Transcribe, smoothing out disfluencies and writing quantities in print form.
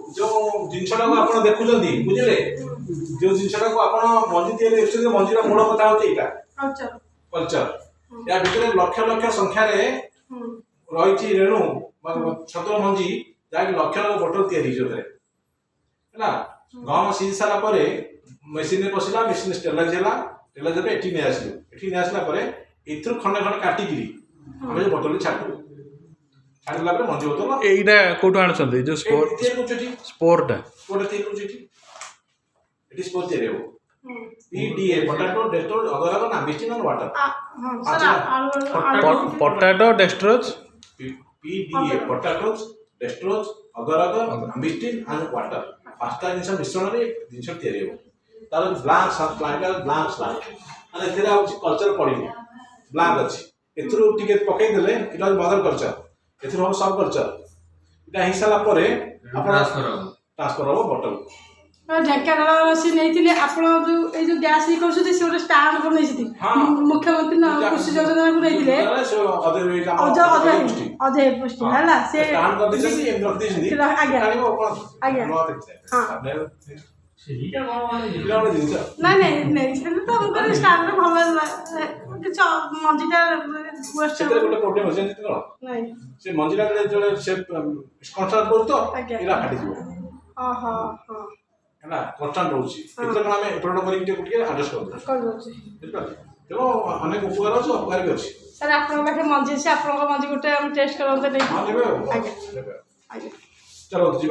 जो जिनसटा को आपण देखुचंदी बुझिले जो जिनसटा को आपण मंजी तैयारी करछे मंजीरा मूल कथा होते एटा कल्चर या भितर लक्ष लक्ष संख्या रे रहिछि रेणु छत्र मंजी जाके लक्ष लक्ष बोतल तैयारी होते हैला गहम सीझ सारा परे मशीन रे पसिला मशीन स्टेलाइज होला स्टेलाइज पे एठी ने आसिलो एठी ने आसला परे इथु खंडे खंडे काटी गिरी हम जे बोतल छाडू छाडला परे मंजी बोतल एइडा कोठो आनछन्ते जो स्पोरटा कोठे थी कुछ इट इज स्पोर तेरे वो पीडीए पोटैटो डेस्ट्रोज अगर ना misting on water potato dextrose PDA potatoes dextrose agar misting on water पांचटा जिनस मिश्रण रे जिनस तेरे वो तार ब्लैंक स्लाइड माने तेरा कल्चर पड़िनी ब्लैंक अछि एथरो टिके पकई देले इटा मदर कल्चर एथरो हम सब कल्चर इटा हिसाला परे आपण ट्रांसफर हो बोतल ढेंकानाल से नहीं आपण जो गैस ही कर गोटे स्टांड कर मुख्यमंत्री कृषि योजना को नहीं अजय पुष्टि है से नहीं नहीं तो हमको स्टांड भल मंजीटा गोटे प्रॉब्लम अछि नहीं से मंजीरा से कंस्ट्रक्ट कर तो इला फाटी दिबो है कन्स्टाट रोचे एथर आम एपट करके एडजस्ट कर तेणु अनेक उपकार अच्छे अपकार भी अच्छे सर आप मंजी से आप मंजी गोटे टेस्ट करते चलो